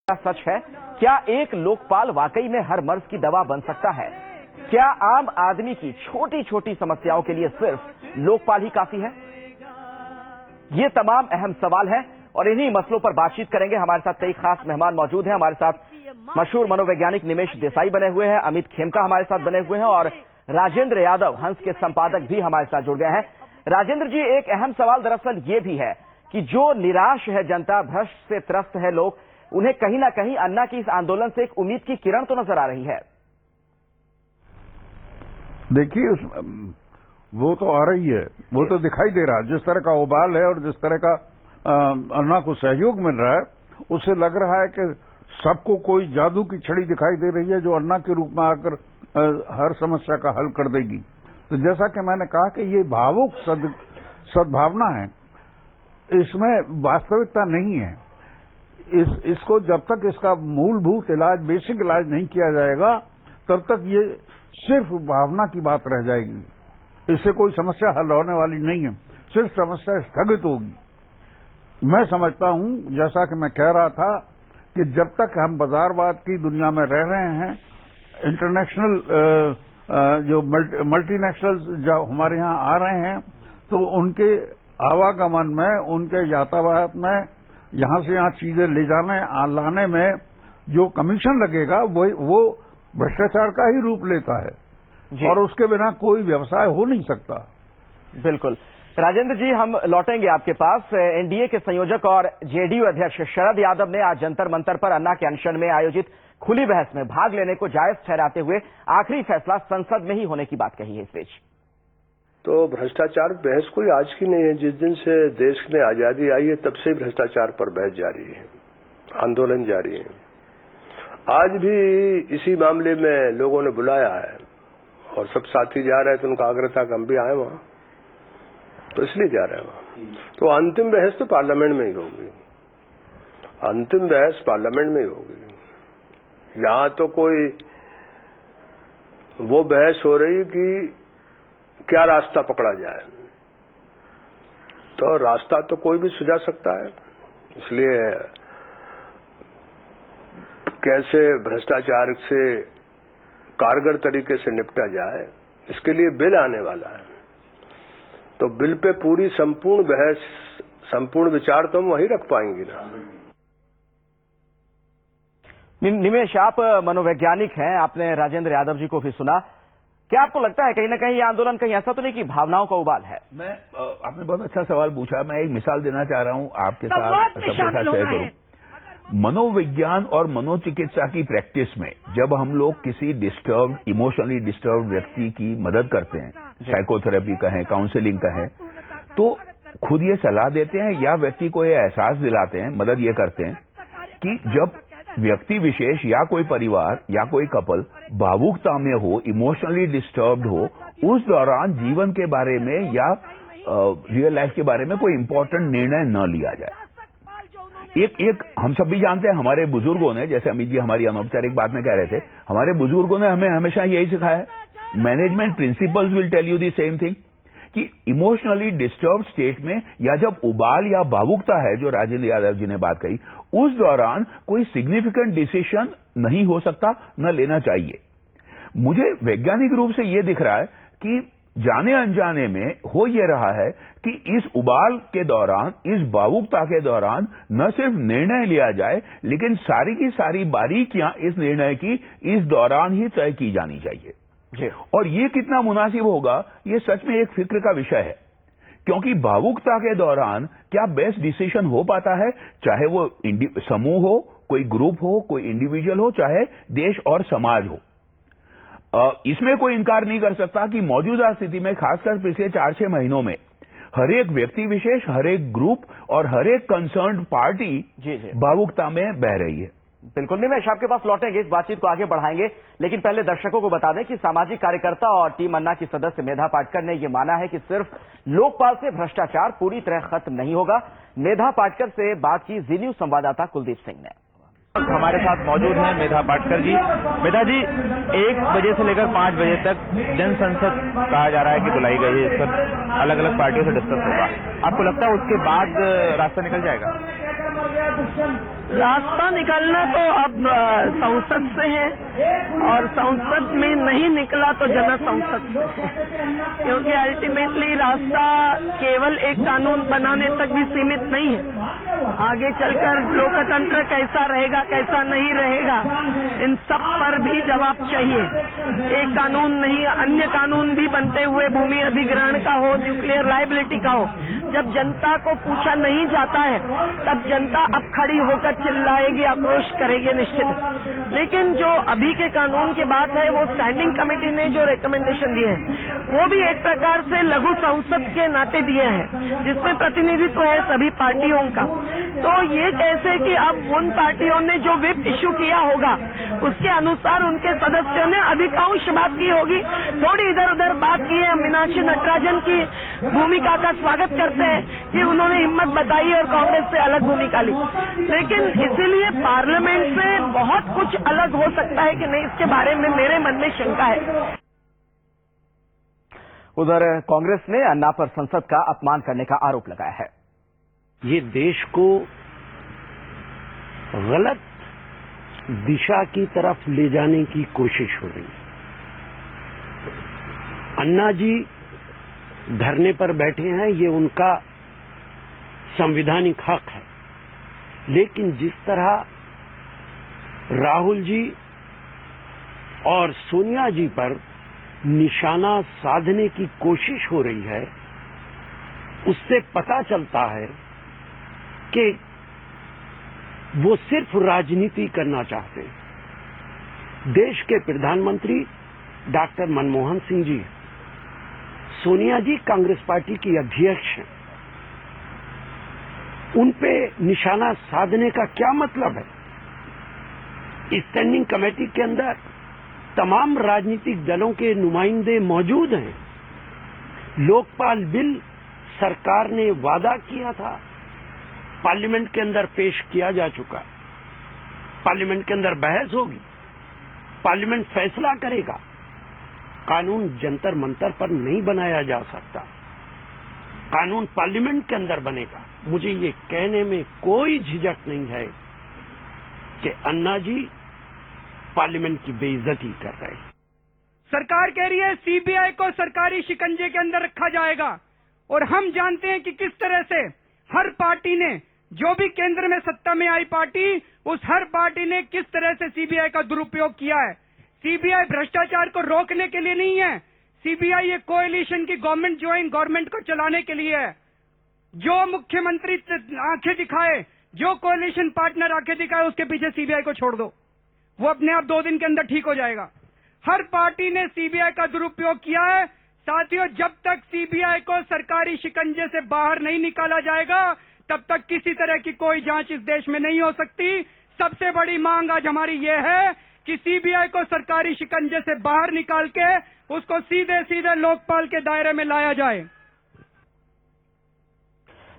क्या सच है? क्या एक लोकपाल वाकई में हर मर्ज की दवा बन सकता है? क्या आम आदमी की छोटी छोटी समस्याओं के लिए सिर्फ लोकपाल ही काफी है? ये तमाम अहम सवाल हैं और इन्हीं मसलों पर बातचीत करेंगे। हमारे साथ कई खास मेहमान मौजूद हैं। हमारे साथ मशहूर मनोवैज्ञानिक निमेश देसाई बने हुए हैं, अमित खेमका हमारे साथ बने हुए हैं और राजेंद्र यादव हंस के संपादक भी हमारे साथ जुड़ गए हैं। राजेंद्र जी, एक अहम सवाल दरअसल ये भी है कि जो निराश है जनता, भ्रष्ट से त्रस्त है लोग, उन्हें कहीं ना कहीं अन्ना की इस आंदोलन से एक उम्मीद की किरण तो नजर आ रही है। देखिए, वो तो आ रही है, वो तो दिखाई दे रहा है। जिस तरह का उबाल है और जिस तरह का अन्ना को सहयोग मिल रहा है, उससे लग रहा है कि सबको कोई जादू की छड़ी दिखाई दे रही है जो अन्ना के रूप में आकर हर समस्या का हल कर देगी। तो जैसा कि मैंने कहा कि ये भावुक सद्भावना है, इसमें वास्तविकता नहीं है। इसको जब तक इसका मूलभूत इलाज, बेसिक इलाज नहीं किया जाएगा, तब तक ये सिर्फ भावना की बात रह जाएगी। इससे कोई समस्या हल होने वाली नहीं है, सिर्फ समस्या स्थगित होगी। मैं समझता हूं, जैसा कि मैं कह रहा था, कि जब तक हम बाजारवाद की दुनिया में रह रहे हैं, इंटरनेशनल जो मल्टीनेशनल जो हमारे यहाँ आ रहे हैं, तो उनके आवागमन में, उनके यातायात में, यहां से यहां चीजें ले जाने लाने में जो कमीशन लगेगा वो भ्रष्टाचार का ही रूप लेता है और उसके बिना कोई व्यवसाय हो नहीं सकता। बिल्कुल। राजेंद्र जी, हम लौटेंगे आपके पास। एनडीए के संयोजक और जेडीयू अध्यक्ष शरद यादव ने आज जंतर मंतर पर अन्ना के अनशन में आयोजित खुली बहस में भाग लेने को जायज ठहराते हुए आखिरी फैसला संसद में ही होने की बात कही है। इस बीच तो भ्रष्टाचार बहस कोई आज की नहीं है। जिस दिन से देश में आजादी आई है, तब से ही भ्रष्टाचार पर बहस जारी है, आंदोलन जारी है। आज भी इसी मामले में लोगों ने बुलाया है और सब साथी जा रहे हैं, तो उनका आग्रह था कि हम भी आए वहां, तो इसलिए जा रहे हैं वहां। तो अंतिम बहस तो पार्लियामेंट में ही होगी, अंतिम बहस पार्लियामेंट में ही होगी। यहां तो कोई वो बहस हो रही कि क्या रास्ता पकड़ा जाए, तो रास्ता तो कोई भी सुझा सकता है। इसलिए कैसे भ्रष्टाचार से कारगर तरीके से निपटा जाए, इसके लिए बिल आने वाला है। तो बिल पे पूरी संपूर्ण बहस, संपूर्ण विचार तो हम वहीं रख पाएंगे ना। निमेश, आप मनोवैज्ञानिक हैं, आपने राजेंद्र यादव जी को भी सुना। क्या आपको लगता है कहीं ना कहीं ये आंदोलन कहीं ऐसा तो नहीं कि भावनाओं का उबाल है? आपने बहुत अच्छा सवाल पूछा। मैं एक मिसाल देना चाह रहा हूं आपके साथ, सबके साथ शेयर करूं। मनोविज्ञान और मनोचिकित्सा की प्रैक्टिस में जब हम लोग किसी डिस्टर्ब्ड, इमोशनली डिस्टर्ब्ड व्यक्ति की मदद करते हैं, साइकोथेरेपी कहें, काउंसलिंग कहें, तो खुद ये सलाह देते हैं या व्यक्ति को ये एहसास दिलाते हैं, मदद ये करते हैं कि जब व्यक्ति विशेष या कोई परिवार या कोई कपल भावुकता में हो, इमोशनली डिस्टर्ब्ड हो, उस दौरान जीवन के बारे में या रियल लाइफ के बारे में कोई इंपॉर्टेंट निर्णय न लिया जाए। एक हम सब भी जानते हैं, हमारे बुजुर्गों ने, जैसे अमित जी हमारी अनौपचारिक बात में कह रहे थे, हमारे बुजुर्गों ने हमें हमेशा यही सिखाया है, management principles will tell you the same thing, कि इमोशनली डिस्टर्ब स्टेट में या जब उबाल या भावुकता है, जो राजेंद्र यादव जी ने बात कही, उस दौरान कोई सिग्निफिकेंट डिसीजन नहीं हो सकता, न लेना चाहिए। मुझे वैज्ञानिक रूप से यह दिख रहा है कि जाने अनजाने में हो यह रहा है कि इस उबाल के दौरान, इस भावुकता के दौरान न सिर्फ निर्णय लिया जाए, लेकिन सारी की सारी बारीकियां इस निर्णय की इस दौरान ही तय की जानी चाहिए। और ये कितना मुनासिब होगा, ये सच में एक फिक्र का विषय है, क्योंकि भावुकता के दौरान क्या बेस्ट डिसीजन हो पाता है, चाहे वो समूह हो, कोई ग्रुप हो, कोई इंडिविजुअल हो, चाहे देश और समाज हो। इसमें कोई इनकार नहीं कर सकता कि मौजूदा स्थिति में, खासकर पिछले 4-6 महीनों में, हर एक व्यक्ति विशेष, हर एक ग्रुप और हर एक कंसर्न्ड पार्टी भावुकता में बह रही है। बिल्कुल। निमेश, आपके पास लौटेंगे, इस बातचीत को आगे बढ़ाएंगे, लेकिन पहले दर्शकों को बता दें कि सामाजिक कार्यकर्ता और टीम अन्ना की सदस्य मेधा पाटकर ने यह माना है कि सिर्फ लोकपाल से भ्रष्टाचार पूरी तरह खत्म नहीं होगा। मेधा पाटकर से बात की जी न्यूज संवाददाता कुलदीप सिंह ने। हमारे साथ मौजूद हैं मेधा पाटकर जी। मेधा जी, 1 बजे से लेकर 5 बजे तक जन संसद कहा जा रहा है कि बुलाई गई है, इस पर अलग अलग पार्टियों से डिस्कस होगा। आपको लगता है उसके बाद रास्ता निकल जाएगा? रास्ता निकलना तो अब संसद से है, और संसद में नहीं निकला तो जन संसद से है, क्योंकि अल्टीमेटली रास्ता केवल एक कानून बनाने तक भी सीमित नहीं है। आगे चलकर लोकतंत्र कैसा रहेगा, कैसा नहीं रहेगा, इन सब पर भी जवाब चाहिए। एक कानून नहीं, अन्य कानून भी बनते हुए भूमि अधिग्रहण का हो, न्यूक्लियर लायबिलिटी का हो। जब जनता को पूछा नहीं जाता है तब जनता अब खड़ी होकर चिल्लाएगी, आक्रोश करेगी निश्चित। लेकिन जो अभी के कानून की बात है, वो स्टैंडिंग कमेटी ने जो रिकमेंडेशन दिए हैं वो भी एक प्रकार से लघु संसद के नाते दिए हैं, जिसमें प्रतिनिधित्व है सभी पार्टियों का। तो ये कैसे कि अब उन पार्टियों ने जो व्हिप इश्यू किया होगा उसके अनुसार उनके सदस्यों ने अधिकांश बात की होगी, थोड़ी इधर उधर बात की है। मीनाक्षी नटराजन की भूमिका का स्वागत करते हैं कि उन्होंने हिम्मत बताई और कांग्रेस से अलग भूमिका ली, लेकिन इसीलिए पार्लियामेंट से बहुत कुछ अलग हो सकता है कि नहीं, इसके बारे में मेरे मन में शंका है। उधर कांग्रेस ने अन्ना पर संसद का अपमान करने का आरोप लगाया है। ये देश को गलत दिशा की तरफ ले जाने की कोशिश हो रही है। अन्ना जी धरने पर बैठे हैं, ये उनका संवैधानिक हक है, लेकिन जिस तरह राहुल जी और सोनिया जी पर निशाना साधने की कोशिश हो रही है, उससे पता चलता है कि वो सिर्फ राजनीति करना चाहते हैं। देश के प्रधानमंत्री डॉक्टर मनमोहन सिंह जी, सोनिया जी कांग्रेस पार्टी की अध्यक्ष हैं, उन पे निशाना साधने का क्या मतलब है? स्टैंडिंग कमेटी के अंदर तमाम राजनीतिक दलों के नुमाइंदे मौजूद हैं। लोकपाल बिल सरकार ने वादा किया था, पार्लियामेंट के अंदर पेश किया जा चुका। पार्लियामेंट के अंदर बहस होगी, पार्लियामेंट फैसला करेगा। कानून जंतर मंतर पर नहीं बनाया जा सकता, कानून पार्लियामेंट के अंदर बनेगा। मुझे ये कहने में कोई झिझक नहीं है कि अन्ना जी पार्लियामेंट की बेइज्जती कर रहे हैं। सरकार कह रही है सीबीआई को सरकारी शिकंजे के अंदर रखा जाएगा, और हम जानते हैं कि किस तरह से हर पार्टी ने, जो भी केंद्र में सत्ता में आई पार्टी, उस हर पार्टी ने किस तरह से सीबीआई का दुरुपयोग किया है। सीबीआई भ्रष्टाचार को रोकने के लिए नहीं है, सीबीआई ये कोएलिशन की गवर्नमेंट, ज्वाइंट गवर्नमेंट को चलाने के लिए है। जो मुख्यमंत्री आंखें दिखाए, जो कोएलिशन पार्टनर आंखें दिखाए, उसके पीछे सीबीआई को छोड़ दो, वो अपने आप 2 दिन के अंदर ठीक हो जाएगा। हर पार्टी ने सीबीआई का दुरुपयोग किया है। साथियों, जब तक सीबीआई को सरकारी शिकंजे से बाहर नहीं निकाला जाएगा, तब तक किसी तरह की कोई जांच इस देश में नहीं हो सकती। सबसे बड़ी मांग आज हमारी ये है कि सीबीआई को सरकारी शिकंजे से बाहर निकाल के उसको सीधे सीधे लोकपाल के दायरे में लाया जाए।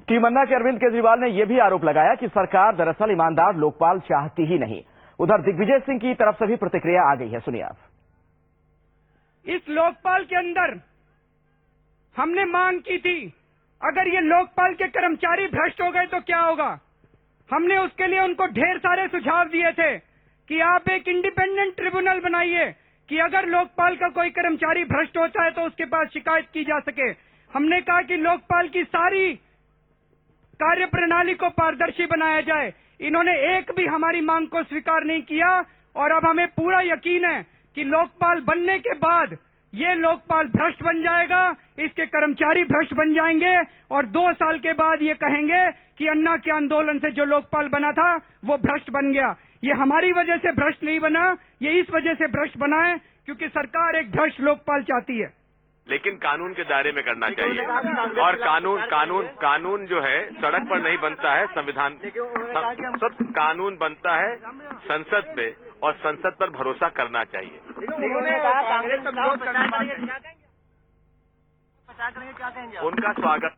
टीम अन्ना के अरविंद केजरीवाल ने यह भी आरोप लगाया कि सरकार दरअसल ईमानदार लोकपाल चाहती ही नहीं। उधर दिग्विजय सिंह की तरफ से भी प्रतिक्रिया आ गई है, सुनिए आप। इस लोकपाल के अंदर हमने मांग की थी, अगर ये लोकपाल के कर्मचारी भ्रष्ट हो गए तो क्या होगा। हमने उसके लिए उनको ढेर सारे सुझाव दिए थे कि आप एक इंडिपेंडेंट ट्रिब्यूनल बनाइए कि अगर लोकपाल का कोई कर्मचारी भ्रष्ट होता है तो उसके पास शिकायत की जा सके। हमने कहा कि लोकपाल की सारी कार्य प्रणाली को पारदर्शी बनाया जाए। इन्होंने एक भी हमारी मांग को स्वीकार नहीं किया, और अब हमें पूरा यकीन है कि लोकपाल बनने के बाद ये लोकपाल भ्रष्ट बन जाएगा, इसके कर्मचारी भ्रष्ट बन जाएंगे, और 2 साल के बाद ये कहेंगे कि अन्ना के आंदोलन से जो लोकपाल बना था वो भ्रष्ट बन गया। ये हमारी वजह से भ्रष्ट नहीं बना, ये इस वजह से भ्रष्ट बना है क्योंकि सरकार एक भ्रष्ट लोकपाल चाहती है। लेकिन कानून के दायरे में करना चाहिए, और कानून जो है सड़क पर नहीं बनता है, संविधान सब कानून बनता है संसद में, और संसद पर भरोसा करना चाहिए। उनका स्वागत।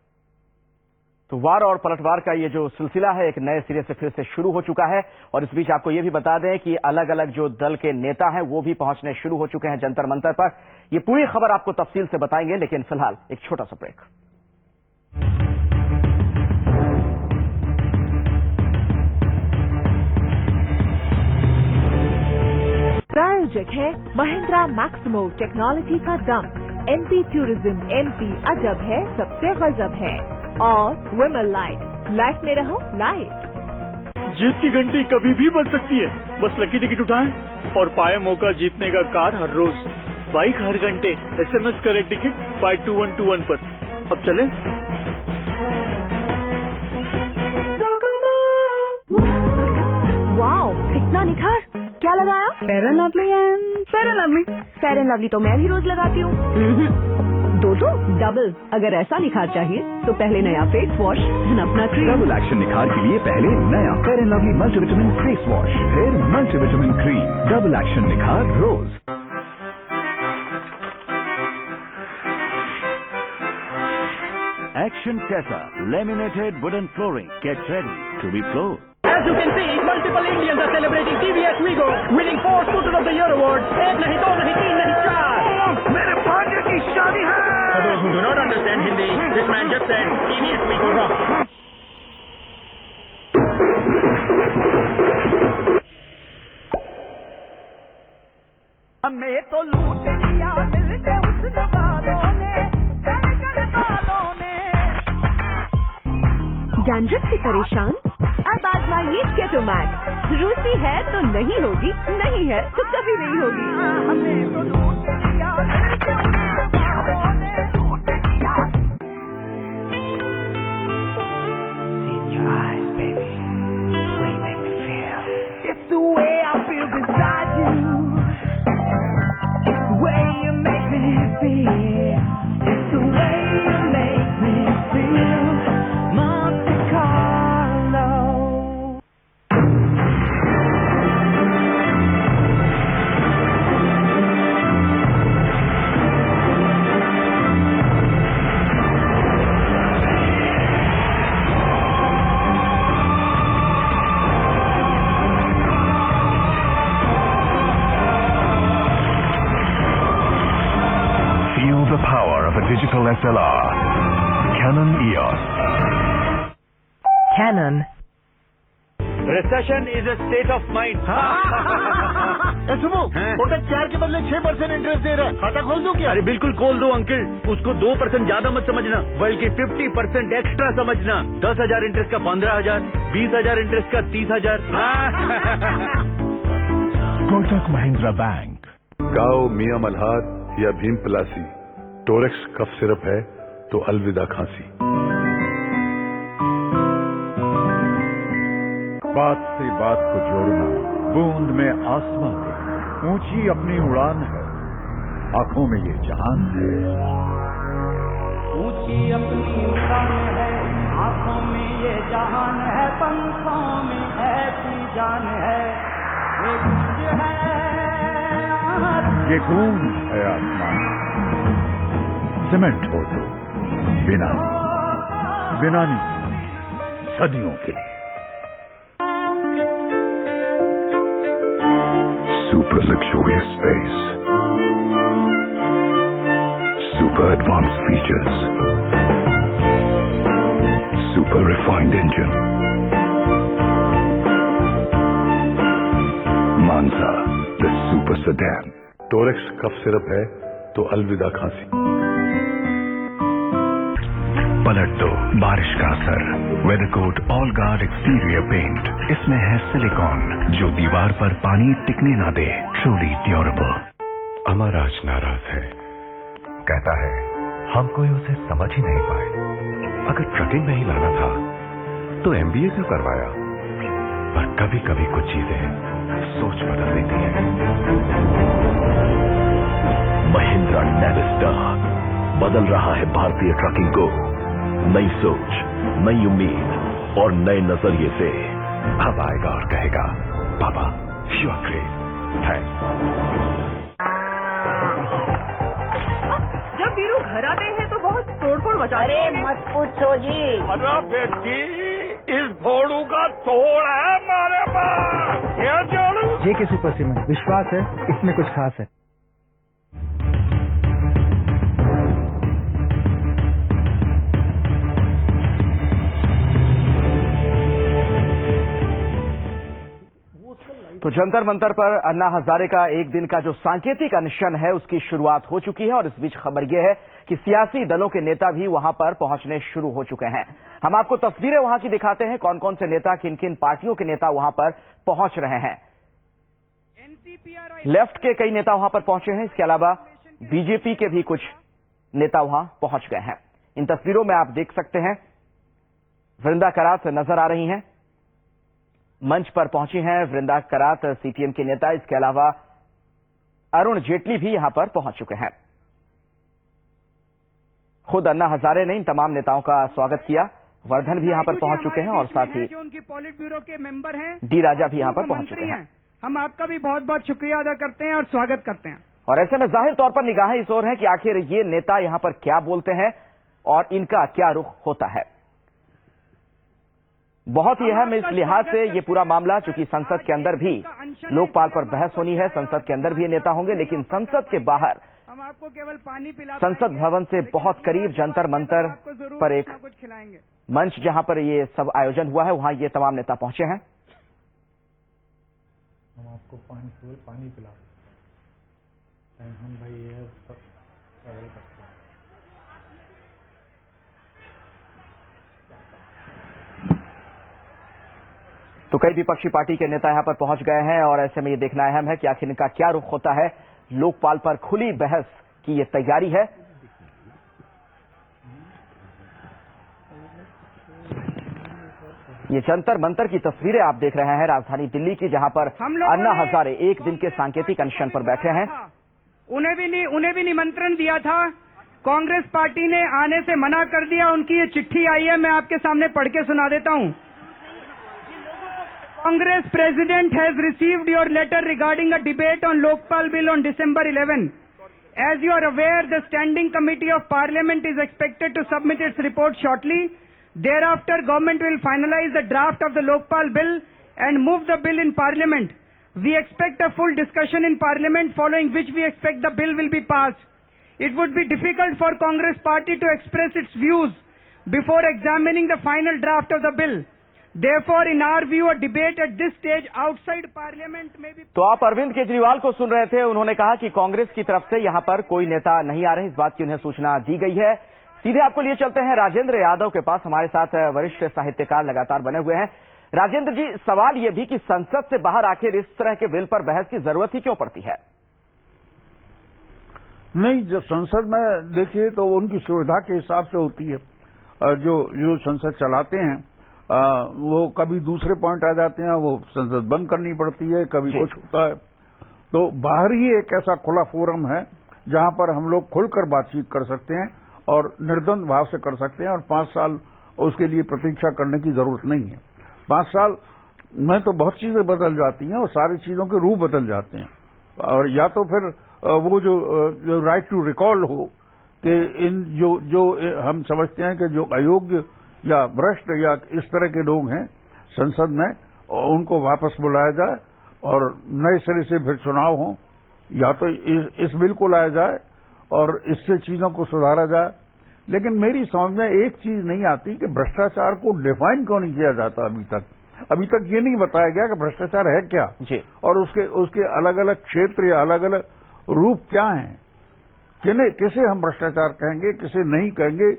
तो वार और पलटवार का ये जो सिलसिला है एक नए सिरे से फिर से शुरू हो चुका है, और इस बीच आपको ये भी बता दें कि अलग अलग जो दल के नेता हैं वो भी पहुंचने शुरू हो चुके हैं जंतर मंतर पर। ये पूरी खबर आपको तफसील से बताएंगे, लेकिन फिलहाल एक छोटा सा ब्रेक। प्रायोजक है महिंद्रा मैक्सिमो टेक्नोलॉजी का दम, MP टूरिज्म, MP अजब है सबसे गजब है, और विमल लाइफ में रहो लाइफ। जीत की घंटी कभी भी बज सकती है, बस लकी टिकट उठाएं और पाए मौका जीतने का कार हर रोज, बाइक हर घंटे, SMS करें टिकट 52121 पर। अब चलें? वाओ, कितना निखार। क्या लगाया? Fair and lovely. Fair and lovely तो मैं भी रोज लगाती हूँ। दो डबल। अगर ऐसा निखार चाहिए तो पहले नया फेस वॉश, फिर अपना क्रीम। डबल एक्शन निखार के लिए पहले नया fair and lovely multivitamin face wash, फिर मल्टीविटामिन क्रीम। डबल एक्शन निखार रोज। Action Tessa laminated wooden flooring. Get ready to be floored. As you can see, multiple Indians are celebrating TVS Wigo, winning 4 Scooter of the Year awards. 1 नहीं 2 नहीं 3 नहीं 4। मेरे भाग्य की शादी है। For those who do not understand Hindi, this man just said TVS Wigo rock. हमें तो लूट लिया दिल से उस वालों ने, डैंड्रफ से परेशान? अब आजमाइए केटोमैक्स। रूसी है तो नहीं होगी, नहीं है तो कभी नहीं होगी। हमें तो लूट लिया दिल से उस वालों ने, लूट लिया। See your eyes, baby, the way you make me feel. It's the way I feel beside you. It's the way you make me feel. It's the way you make me feel. Monte Carlo. Feel the power of a digital SLR. Canon EOS. Canon. Recession is a state of mind. सुनो, hotel 4 के बदले 6% interest दे रहा है। खाता खोल दो क्या? अरे बिल्कुल खोल दो अंकल। उसको 2% ज्यादा मत समझना, बल्कि 50% एक्स्ट्रा समझना। 10,000 इंटरेस्ट का 15,000, 20,000 इंटरेस्ट का 30,000। Kotak Mahindra Bank. गाओ मियां मल्हार या भीम पलासी, टोरेक्स कफ सिरप है तो अलविदा खांसी। बात से बात को जोड़ना, बूंद में आसमां है, ऊंची अपनी उड़ान है, आंखों में ये जहान है। ऊंची अपनी उड़ान है, आंखों में ये जहान है, पंखों में ऐसी जान है, ये गूंज है, ये गूंज है आसमान। सीमेंट हो तो बिना नहीं, सदियों के लिए। Super luxurious space. Super advanced features. Super refined engine. Manza, the super sedan. Torex cough syrup है तो अलविदा खांसी। पलट दो बारिश का असर। Weathercoat All Guard exterior paint. इसमें है सिलिकॉन जो दीवार पर पानी टिकने ना दे। Truly durable. अमर आज नाराज है, कहता है हम कोई उसे समझ ही नहीं पाए। अगर ट्रकिंग में ही लाना था तो MBA क्यों करवाया। पर कभी कभी कुछ चीजें सोच बदल देती है। महिंद्रा नेविस्टा बदल रहा है भारतीय ट्रकिंग को। नई सोच, नई उम्मीद और नए नजरिए से। अब आएगा और कहेगा पापा यू आर ग्रेट, थैंक्स। जब वीरू घर आते हैं तो बहुत तोड़फोड़ मचा। अरे मत पूछो जी। अरे बेटी, इस भोड़ू का तोड़ है हमारे पास। क्या जोड़ू? JK सुपर सीमेंट, विश्वास है इसमें कुछ खास है। तो जंतर मंतर पर अन्ना हजारे का एक दिन का जो सांकेतिक अनशन है उसकी शुरुआत हो चुकी है और इस बीच खबर यह है कि सियासी दलों के नेता भी वहां पर पहुंचने शुरू हो चुके हैं। हम आपको तस्वीरें वहां की दिखाते हैं, कौन कौन से नेता, किन किन पार्टियों के नेता वहां पर पहुंच रहे हैं। लेफ्ट के कई नेता वहां पर पहुंचे हैं, इसके अलावा बीजेपी के भी कुछ नेता वहां पहुंच गए हैं। इन तस्वीरों में आप देख सकते हैं वृंदा करात नजर आ रही हैं, मंच पर पहुंची हैं वृंदा करात सीपीएम के नेता। इसके अलावा अरुण जेटली भी यहां पर पहुंच चुके हैं। खुद अन्ना हजारे ने इन तमाम नेताओं का स्वागत किया। वर्धन भी यहां पर पहुंच चुके हैं और साथ ही जो उनकी पॉलिट ब्यूरो के मेंबर हैं डी राजा भी यहां पर पहुंच चुके हैं। हम आपका भी बहुत बहुत शुक्रिया अदा करते हैं और स्वागत करते हैं। और ऐसे में जाहिर तौर पर निगाहें इस ओर हैं कि आखिर ये नेता यहां पर क्या बोलते हैं और इनका क्या रुख होता है। बहुत ही अहम इस लिहाज से ये पूरा मामला, चूंकि संसद के अंदर भी लोकपाल पर बहस होनी है, संसद के अंदर भी ये नेता होंगे, लेकिन संसद के बाहर हम आपको केवल पानी पिला संसद भवन से बहुत करीब जंतर मंतर पर एक मंच जहां पर ये सब आयोजन हुआ है, वहां ये तमाम नेता पहुंचे हैं। हम आपको पानी पिला हम भाई ये सब करते हैं। तो कई विपक्षी पार्टी के नेता यहां पर पहुंच गए हैं और ऐसे में ये देखना अहम है कि आखिर इनका क्या रुख होता है। लोकपाल पर खुली बहस की ये तैयारी है। ये जंतर मंतर की तस्वीरें आप देख रहे हैं राजधानी दिल्ली की, जहां पर अन्ना हजारे एक दिन के सांकेतिक अनशन पर बैठे हैं। उन्हें भी निमंत्रण दिया था, कांग्रेस पार्टी ने आने से मना कर दिया। उनकी ये चिट्ठी आई है, मैं आपके सामने पढ़ के सुना देता हूं। Congress President has received your letter regarding a debate on Lokpal Bill on December 11. As you are aware, the Standing Committee of Parliament is expected to submit its report shortly. Thereafter, government will finalize the draft of the Lokpal Bill and move the bill in Parliament. We expect a full discussion in Parliament, following which we expect the bill will be passed. It would be difficult for Congress Party to express its views before examining the final draft of the bill. Therefore, in our view, a debate at this stage outside Parliament may be... तो आप अरविंद केजरीवाल को सुन रहे थे। उन्होंने कहा कि कांग्रेस की तरफ से यहां पर कोई नेता नहीं आ रहे, इस बात की उन्हें सूचना दी गई है। सीधे आपको लिए चलते हैं राजेंद्र यादव के पास, हमारे साथ वरिष्ठ साहित्यकार लगातार बने हुए हैं। राजेंद्र जी, सवाल यह भी कि संसद से बाहर आखिर इस तरह के बिल पर बहस की जरूरत ही क्यों पड़ती है? नहीं, जब संसद में देखिए तो उनकी सुविधा के हिसाब से होती है। जो संसद चलाते हैं वो कभी दूसरे पॉइंट आ जाते हैं, वो संसद बंद करनी पड़ती है, कभी कुछ होता है। तो बाहर ही एक ऐसा खुला फोरम है जहां पर हम लोग खुलकर बातचीत कर सकते हैं और निर्द्वंद भाव से कर सकते हैं और 5 साल उसके लिए प्रतीक्षा करने की जरूरत नहीं है। 5 साल में तो बहुत चीजें बदल जाती हैं और सारी चीजों के रूप बदल जाते हैं। और या तो फिर वो जो राइट टू रिकॉल हो कि इन जो हम समझते हैं कि जो अयोग्य या भ्रष्ट या इस तरह के लोग हैं संसद में, उनको वापस बुलाया जाए और नए सिरे से फिर चुनाव हो, या तो इस बिल को लाया जाए और इससे चीजों को सुधारा जाए। लेकिन मेरी समझ में एक चीज नहीं आती कि भ्रष्टाचार को डिफाइन क्यों नहीं किया जाता अभी तक ये नहीं बताया गया कि भ्रष्टाचार है क्या जी, और उसके अलग अलग क्षेत्र या अलग अलग रूप क्या हैं, किसे हम भ्रष्टाचार कहेंगे, किसे नहीं कहेंगे,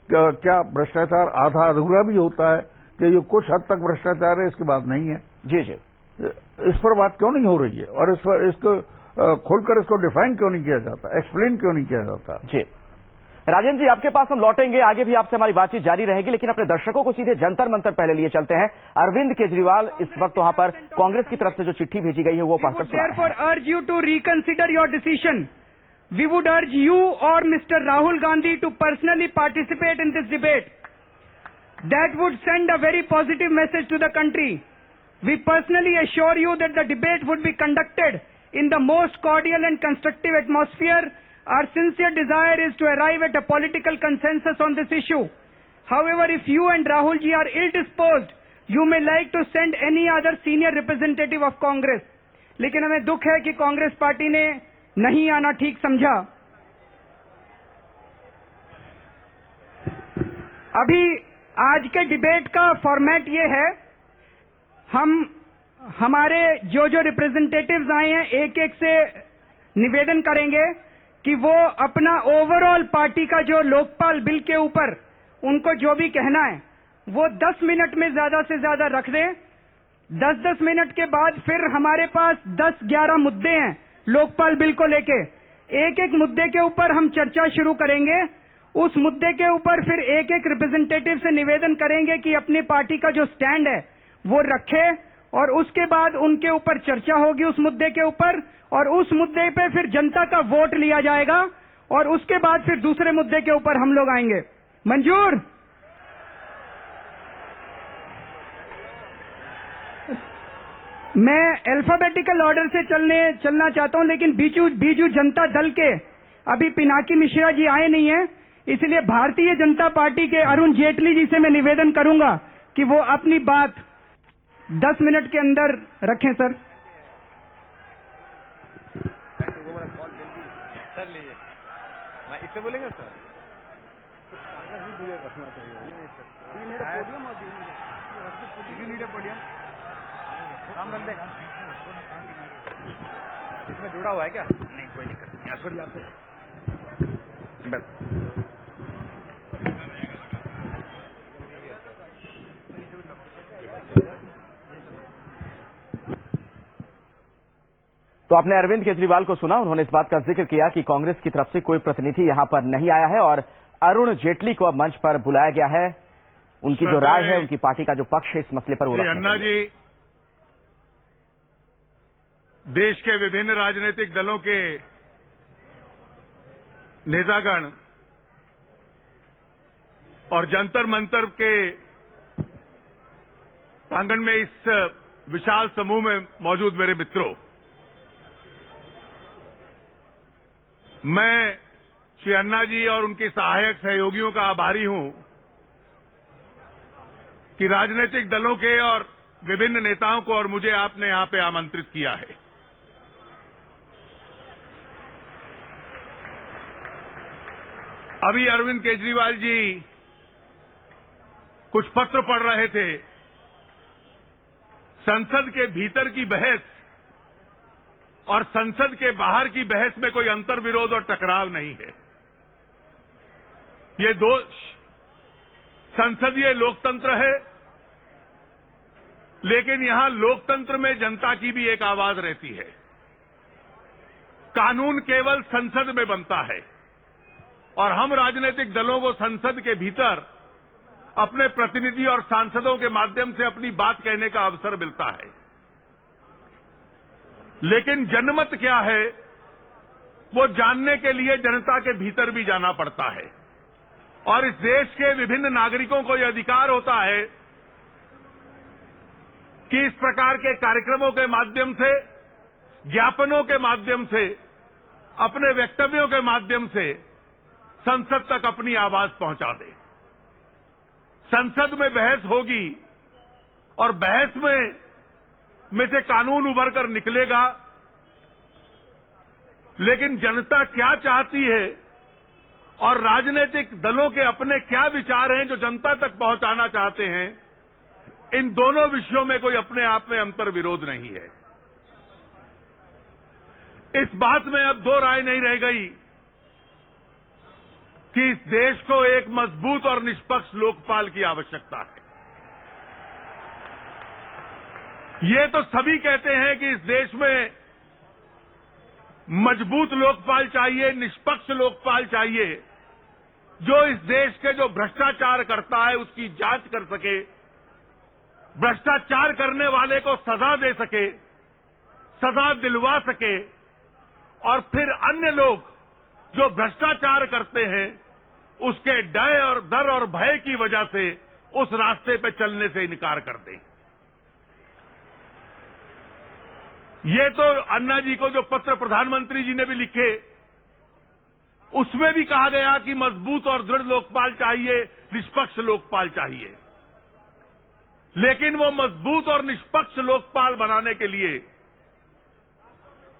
क्या भ्रष्टाचार आधा अधूरा भी होता है कि ये कुछ हद तक भ्रष्टाचार है, इसके बाद नहीं है। जी, इस पर बात क्यों नहीं हो रही है और इसको खोलकर इसको डिफाइन क्यों नहीं किया जाता, एक्सप्लेन क्यों नहीं किया जाता? जी राजेंद्र जी, आपके पास हम लौटेंगे, आगे भी आपसे हमारी बातचीत जारी रहेगी, लेकिन अपने दर्शकों को सीधे जंतर मंतर पहले लिए चलते हैं। अरविंद केजरीवाल इस वक्त वहां पर कांग्रेस की तरफ से जो चिट्ठी भेजी गई है वो पढ़कर सुना रहे हैं। Urge you to reconsider your decision. We would urge you or Mr. Rahul Gandhi to personally participate in this debate. That would send a very positive message to the country. We personally assure you that the debate would be conducted in the most cordial and constructive atmosphere. Our sincere desire is to arrive at a political consensus on this issue. However, if you and Rahul ji are ill-disposed, you may like to send any other senior representative of Congress. लेकिन हमें दुख है कि Congress party ने नहीं आना ठीक समझा। अभी आज के डिबेट का फॉर्मेट ये है, हम हमारे जो जो रिप्रेजेंटेटिव्स आए हैं एक एक से निवेदन करेंगे कि वो अपना ओवरऑल पार्टी का जो लोकपाल बिल के ऊपर उनको जो भी कहना है वो 10 मिनट में ज्यादा से ज्यादा रख दें। 10-10 मिनट के बाद फिर हमारे पास 10-11 मुद्दे हैं लोकपाल बिल को लेके। एक एक मुद्दे के ऊपर हम चर्चा शुरू करेंगे। उस मुद्दे के ऊपर फिर एक एक रिप्रेजेंटेटिव से निवेदन करेंगे कि अपनी पार्टी का जो स्टैंड है वो रखे, और उसके बाद उनके ऊपर चर्चा होगी उस मुद्दे के ऊपर, और उस मुद्दे पे फिर जनता का वोट लिया जाएगा, और उसके बाद फिर दूसरे मुद्दे के ऊपर हम लोग आएंगे। मंजूर? मैं अल्फाबेटिकल ऑर्डर से चलना चाहता हूं, लेकिन बीजू जनता दल के अभी पिनाकी मिश्रा जी आए नहीं हैं, इसलिए भारतीय जनता पार्टी के अरुण जेटली जी से मैं निवेदन करूंगा कि वो अपनी बात 10 मिनट के अंदर रखें। सर इससे बोलेंगे सर इसमें जुड़ा हुआ है क्या? नहीं, कोई दिक्कत नहीं। तो आपने अरविंद केजरीवाल को सुना, उन्होंने इस बात का जिक्र किया कि कांग्रेस की तरफ से कोई प्रतिनिधि यहां पर नहीं आया है और अरुण जेटली को अब मंच पर बुलाया गया है। उनकी जो राय है, उनकी पार्टी का जो पक्ष है इस मसले पर वो रखने अन्ना जी, देश के विभिन्न राजनीतिक दलों के नेतागण और जंतर मंतर के प्रांगण में इस विशाल समूह में मौजूद मेरे मित्रों, मैं श्री अन्ना जी और उनके सहायक सहयोगियों का आभारी हूं कि राजनीतिक दलों के और विभिन्न नेताओं को और मुझे आपने यहां पे आमंत्रित किया है। अभी अरविंद केजरीवाल जी कुछ पत्र पढ़ रहे थे। संसद के भीतर की बहस और संसद के बाहर की बहस में कोई अंतर विरोध और टकराव नहीं है। ये दो संसदीय लोकतंत्र है, लेकिन यहां लोकतंत्र में जनता की भी एक आवाज रहती है। कानून केवल संसद में बनता है और हम राजनीतिक दलों को संसद के भीतर अपने प्रतिनिधि और सांसदों के माध्यम से अपनी बात कहने का अवसर मिलता है। लेकिन जनमत क्या है, वो जानने के लिए जनता के भीतर भी जाना पड़ता है और इस देश के विभिन्न नागरिकों को यह अधिकार होता है कि इस प्रकार के कार्यक्रमों के माध्यम से, ज्ञापनों के माध्यम से, अपने वक्तव्यों के माध्यम से संसद तक अपनी आवाज पहुंचा दे। संसद में बहस होगी और बहस में से कानून उभर कर निकलेगा, लेकिन जनता क्या चाहती है और राजनीतिक दलों के अपने क्या विचार हैं जो जनता तक पहुंचाना चाहते हैं, इन दोनों विषयों में कोई अपने आप में अंतर विरोध नहीं है। इस बात में अब दो राय नहीं रह गई कि इस देश को एक मजबूत और निष्पक्ष लोकपाल की आवश्यकता है। ये तो सभी कहते हैं कि इस देश में मजबूत लोकपाल चाहिए, निष्पक्ष लोकपाल चाहिए, जो इस देश के जो भ्रष्टाचार करता है उसकी जांच कर सके, भ्रष्टाचार करने वाले को सजा दे सके, सजा दिलवा सके और फिर अन्य लोग जो भ्रष्टाचार करते हैं उसके डर और भय की वजह से उस रास्ते पे चलने से इनकार कर दें। ये तो अन्ना जी को जो पत्र प्रधानमंत्री जी ने भी लिखे, उसमें भी कहा गया कि मजबूत और दृढ़ लोकपाल चाहिए, निष्पक्ष लोकपाल चाहिए। लेकिन वो मजबूत और निष्पक्ष लोकपाल बनाने के लिए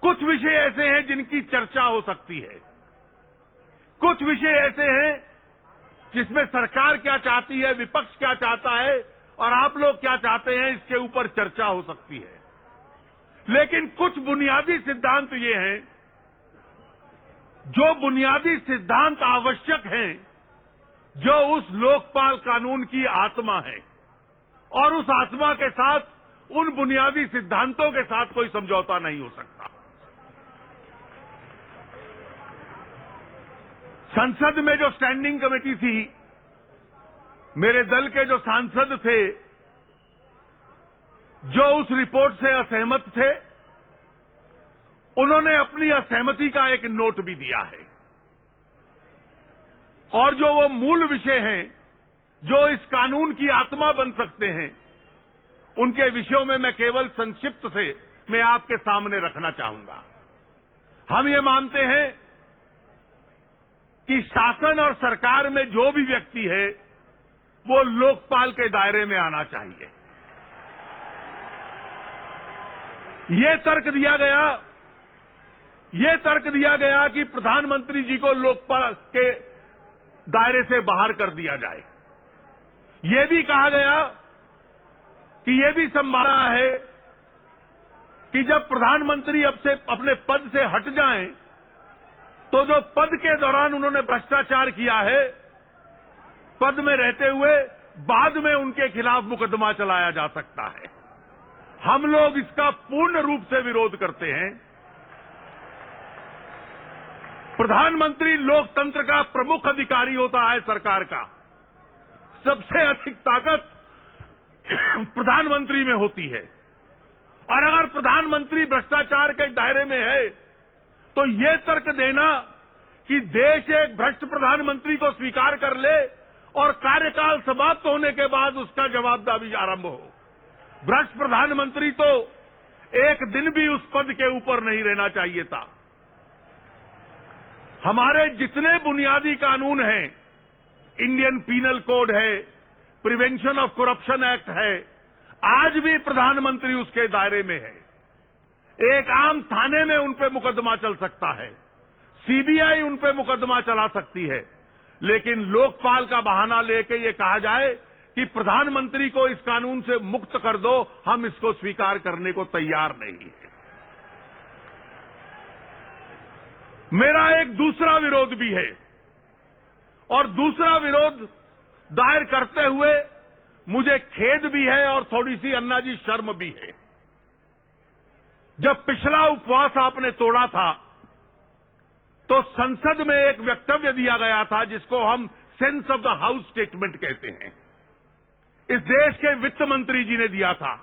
कुछ विषय ऐसे हैं जिनकी चर्चा हो सकती है, कुछ विषय ऐसे हैं जिसमें सरकार क्या चाहती है, विपक्ष क्या चाहता है और आप लोग क्या चाहते हैं, इसके ऊपर चर्चा हो सकती है। लेकिन कुछ बुनियादी सिद्धांत ये हैं, जो बुनियादी सिद्धांत आवश्यक हैं, जो उस लोकपाल कानून की आत्मा है, और उस आत्मा के साथ उन बुनियादी सिद्धांतों के साथ कोई समझौता नहीं हो सकता। संसद में जो स्टैंडिंग कमेटी थी, मेरे दल के जो सांसद थे, जो उस रिपोर्ट से असहमत थे, उन्होंने अपनी असहमति का एक नोट भी दिया है। और जो वो मूल विषय हैं, जो इस कानून की आत्मा बन सकते हैं, उनके विषयों में मैं केवल संक्षिप्त से मैं आपके सामने रखना चाहूंगा। हम ये मानते हैं कि शासन और सरकार में जो भी व्यक्ति है, वो लोकपाल के दायरे में आना चाहिए। ये तर्क दिया गया कि प्रधानमंत्री जी को लोकपाल के दायरे से बाहर कर दिया जाए। ये भी कहा गया कि ये भी संभावना है कि जब प्रधानमंत्री अब से अपने पद से हट जाएं, तो जो पद के दौरान उन्होंने भ्रष्टाचार किया है, पद में रहते हुए बाद में उनके खिलाफ मुकदमा चलाया जा सकता है। हम लोग इसका पूर्ण रूप से विरोध करते हैं। प्रधानमंत्री लोकतंत्र का प्रमुख अधिकारी होता है सरकार का। सबसे अधिक ताकत प्रधानमंत्री में होती है, और अगर प्रधानमंत्री भ्रष्टाचार के दायरे में है, तो ये तर्क देना कि देश एक भ्रष्ट प्रधानमंत्री को स्वीकार कर ले और कार्यकाल समाप्त होने के बाद उसका जवाबदारी आरंभ हो। भ्रष्ट प्रधानमंत्री तो एक दिन भी उस पद के ऊपर नहीं रहना चाहिए था। हमारे जितने बुनियादी कानून हैं, इंडियन पीनल कोड है, प्रिवेंशन ऑफ करप्शन एक्ट है, आज भी प्रधानमंत्री उसके दायरे में है। एक आम थाने में उन पे मुकदमा चल सकता है, सीबीआई उन पे मुकदमा चला सकती है, लेकिन लोकपाल का बहाना लेके ये कहा जाए कि प्रधानमंत्री को इस कानून से मुक्त कर दो, हम इसको स्वीकार करने को तैयार नहीं है। मेरा एक दूसरा विरोध भी है, और दूसरा विरोध दायर करते हुए मुझे खेद भी है और थोड़ी सी अन्ना जी शर्म भी है। जब पिछला उपवास आपने तोड़ा था, तो संसद में एक वक्तव्य दिया गया था जिसको हम sense of the house statement कहते हैं। इस देश के वित्त मंत्री जी ने दिया था।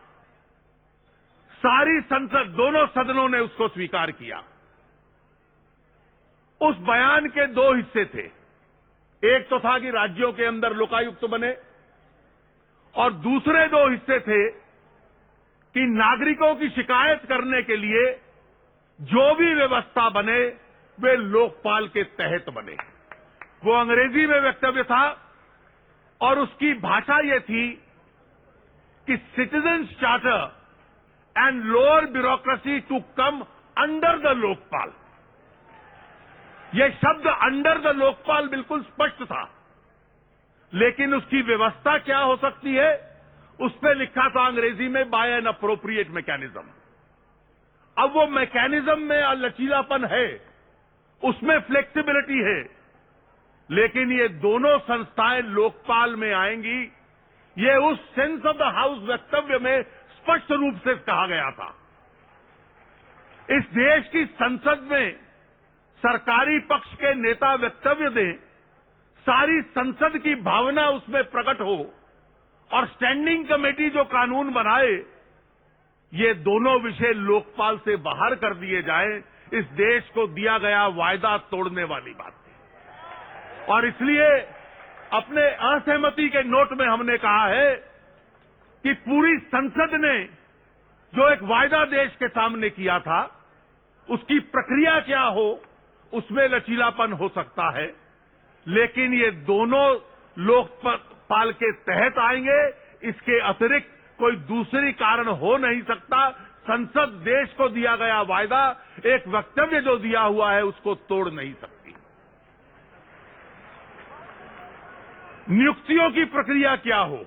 सारी संसद, दोनों सदनों ने उसको स्वीकार किया। उस बयान के दो हिस्से थे। एक तो था कि राज्यों के अंदर लोकायुक्त बने, और दूसरे दो हिस्से थे कि नागरिकों की शिकायत करने के लिए जो भी व्यवस्था बने वे लोकपाल के तहत बने। वो अंग्रेजी में वक्तव्य था, और उसकी भाषा ये थी कि citizens charter and lower bureaucracy to come under the Lokpal. ये शब्द अंडर द लोकपाल बिल्कुल स्पष्ट था, लेकिन उसकी व्यवस्था क्या हो सकती है, उस पर लिखा था अंग्रेजी में बाय एन अप्रोप्रिएट मैकेनिज्म। अब वो मैकेनिज्म में लचीलापन है, उसमें फ्लेक्सिबिलिटी है, लेकिन ये दोनों संस्थाएं लोकपाल में आएंगी, ये उस सेंस ऑफ द हाउस वक्तव्य में स्पष्ट रूप से कहा गया था। इस देश की संसद में सरकारी पक्ष के नेता वक्तव्य दें, सारी संसद की भावना उसमें प्रकट हो, और स्टैंडिंग कमेटी जो कानून बनाए, ये दोनों विषय लोकपाल से बाहर कर दिए जाएं, इस देश को दिया गया वायदा तोड़ने वाली बात है। और इसलिए अपने असहमति के नोट में हमने कहा है कि पूरी संसद ने जो एक वायदा देश के सामने किया था, उसकी प्रक्रिया क्या हो, उसमें लचीलापन हो सकता है, लेकिन ये दोनों लोकपाल के तहत आएंगे। इसके अतिरिक्त कोई दूसरी कारण हो नहीं सकता। संसद देश को दिया गया वायदा, एक वक्तव्य जो दिया हुआ है, उसको तोड़ नहीं सकती। नियुक्तियों की प्रक्रिया क्या हो,